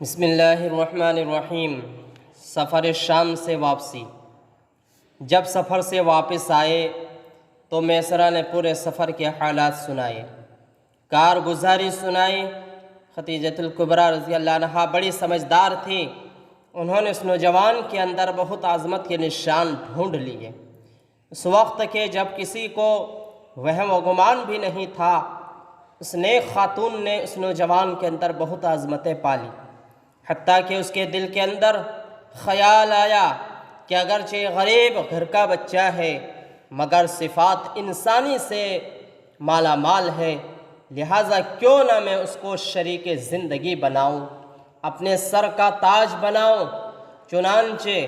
بسم اللہ الرحمن الرحیم۔ سفر شام سے واپسی۔ جب سفر سے واپس آئے تو میسرہ نے پورے سفر کے حالات سنائے، کارگزاری سنائی۔ خدیجۃ الکبریٰ رضی اللہ عنہا بڑی سمجھدار تھی، انہوں نے اس نوجوان کے اندر بہت عظمت کے نشان ڈھونڈ لیے۔ اس وقت کے جب کسی کو وہم و گمان بھی نہیں تھا، اس نیک خاتون نے اس نوجوان کے اندر بہت عظمتیں پالی، حتیٰ کہ اس کے دل کے اندر خیال آیا کہ اگرچہ غریب گھر کا بچہ ہے مگر صفات انسانی سے مالا مال ہے، لہٰذا کیوں نہ میں اس کو شریک زندگی بناؤں، اپنے سر کا تاج بناؤں۔ چنانچہ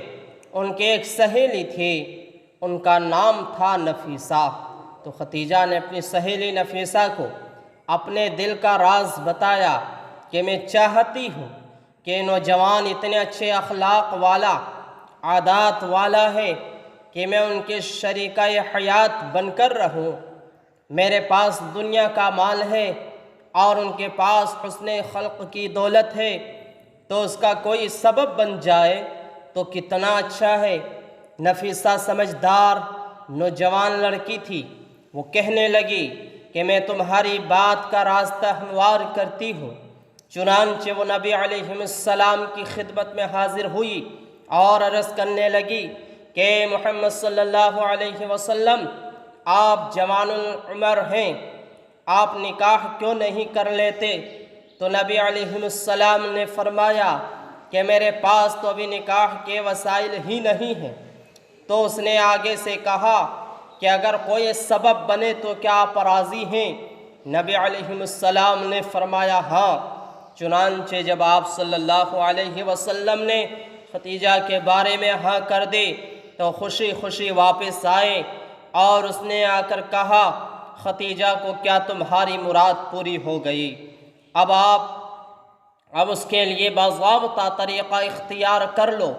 ان کے ایک سہیلی تھی، ان کا نام تھا نفیسہ، تو خدیجہ نے اپنی سہیلی نفیسہ کو اپنے دل کا راز بتایا کہ میں چاہتی ہوں کہ نوجوان اتنے اچھے اخلاق والا، عادات والا ہے کہ میں ان کے شریکہ حیات بن کر رہوں۔ میرے پاس دنیا کا مال ہے اور ان کے پاس حسن خلق کی دولت ہے، تو اس کا کوئی سبب بن جائے تو کتنا اچھا ہے۔ نفیسہ سمجھدار نوجوان لڑکی تھی، وہ کہنے لگی کہ میں تمہاری بات کا راستہ ہموار کرتی ہوں۔ چنانچہ وہ نبی علیہ السلام کی خدمت میں حاضر ہوئی اور عرض کرنے لگی کہ محمد صلی اللہ علیہ وسلم، آپ جوان العمر ہیں، آپ نکاح کیوں نہیں کر لیتے؟ تو نبی علیہ السلام نے فرمایا کہ میرے پاس تو ابھی نکاح کے وسائل ہی نہیں ہیں۔ تو اس نے آگے سے کہا کہ اگر کوئی سبب بنے تو کیا آپ راضی ہیں؟ نبی علیہ السلام نے فرمایا ہاں۔ چنانچہ جب آپ صلی اللہ علیہ وسلم نے خدیجہ کے بارے میں ہاں کر دی تو خوشی خوشی واپس آئے اور اس نے آ کر کہا خدیجہ کو کیا تمہاری مراد پوری ہو گئی؟ اب اس کے لیے باضابطہ طریقہ اختیار کر لو۔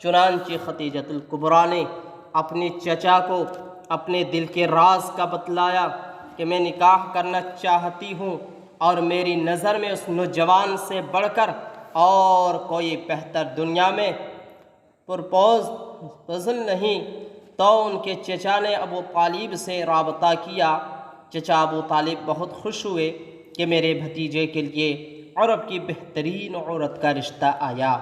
چنانچہ خدیجۃ الکبریٰ نے اپنی چچا کو اپنے دل کے راز کا بتلایا کہ میں نکاح کرنا چاہتی ہوں اور میری نظر میں اس نوجوان سے بڑھ کر اور کوئی بہتر دنیا میں پرپوزل نہیں۔ تو ان کے چچا نے ابو طالب سے رابطہ کیا۔ چچا ابو طالب بہت خوش ہوئے کہ میرے بھتیجے کے لیے عرب کی بہترین عورت کا رشتہ آیا۔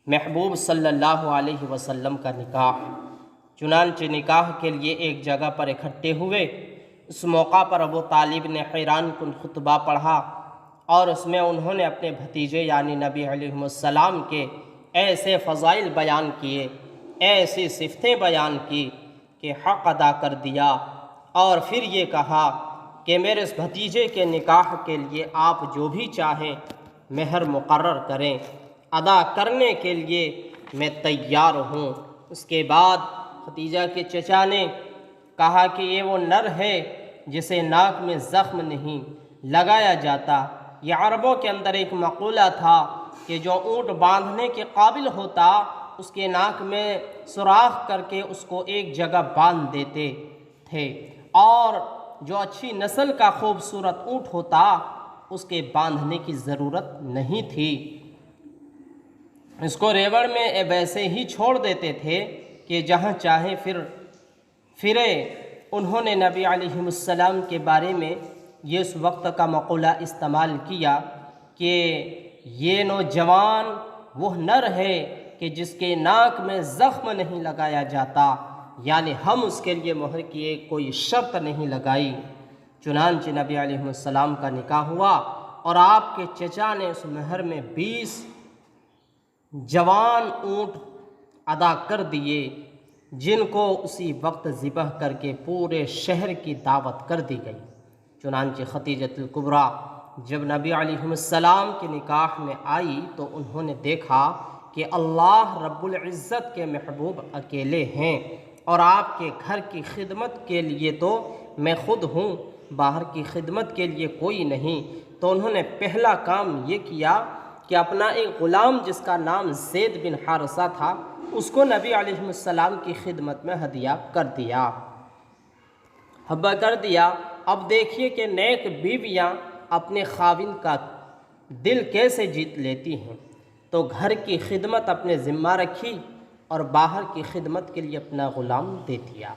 محبوب صلی اللہ علیہ وسلم کا نکاح۔ چنانچہ نکاح کے لیے ایک جگہ پر اکٹھے ہوئے۔ اس موقع پر ابو طالب نے حیران کن خطبہ پڑھا اور اس میں انہوں نے اپنے بھتیجے یعنی نبی علیہ السلام کے ایسے فضائل بیان کیے، ایسی صفتیں بیان کی کہ حق ادا کر دیا، اور پھر یہ کہا کہ میرے اس بھتیجے کے نکاح کے لیے آپ جو بھی چاہیں مہر مقرر کریں، ادا کرنے کے لیے میں تیار ہوں۔ اس کے بعد خدیجہ کے چچا نے کہا کہ یہ وہ نر ہے جسے ناک میں زخم نہیں لگایا جاتا۔ یہ عربوں کے اندر ایک مقولہ تھا کہ جو اونٹ باندھنے کے قابل ہوتا اس کے ناک میں سوراخ کر کے اس کو ایک جگہ باندھ دیتے تھے، اور جو اچھی نسل کا خوبصورت اونٹ ہوتا اس کے باندھنے کی ضرورت نہیں تھی، اس کو ریوڑ میں ویسے ہی چھوڑ دیتے تھے کہ جہاں چاہے پھرے۔ انہوں نے نبی علیہ السلام کے بارے میں یہ اس وقت کا مقولہ استعمال کیا کہ یہ نوجوان وہ نر ہے کہ جس کے ناک میں زخم نہیں لگایا جاتا، یعنی ہم اس کے لیے مہر کی کوئی شرط نہیں لگائی۔ چنانچہ نبی علیہ السلام کا نکاح ہوا اور آپ کے چچا نے اس مہر میں 20 جوان اونٹ ادا کر دیے، جن کو اسی وقت ذبح کر کے پورے شہر کی دعوت کر دی گئی۔ چنانچہ خدیجۃ الکبریٰ جب نبی علیہ السلام کے نکاح میں آئی تو انہوں نے دیکھا کہ اللہ رب العزت کے محبوب اکیلے ہیں اور آپ کے گھر کی خدمت کے لیے تو میں خود ہوں، باہر کی خدمت کے لیے کوئی نہیں۔ تو انہوں نے پہلا کام یہ کیا کہ اپنا ایک غلام جس کا نام زید بن حارثہ تھا اس کو نبی علیہ السلام کی خدمت میں ہدیہ کر دیا، اب دیکھیے کہ نیک بیویاں اپنے خاوند کا دل کیسے جیت لیتی ہیں، تو گھر کی خدمت اپنے ذمہ رکھی اور باہر کی خدمت کے لیے اپنا غلام دے دیا۔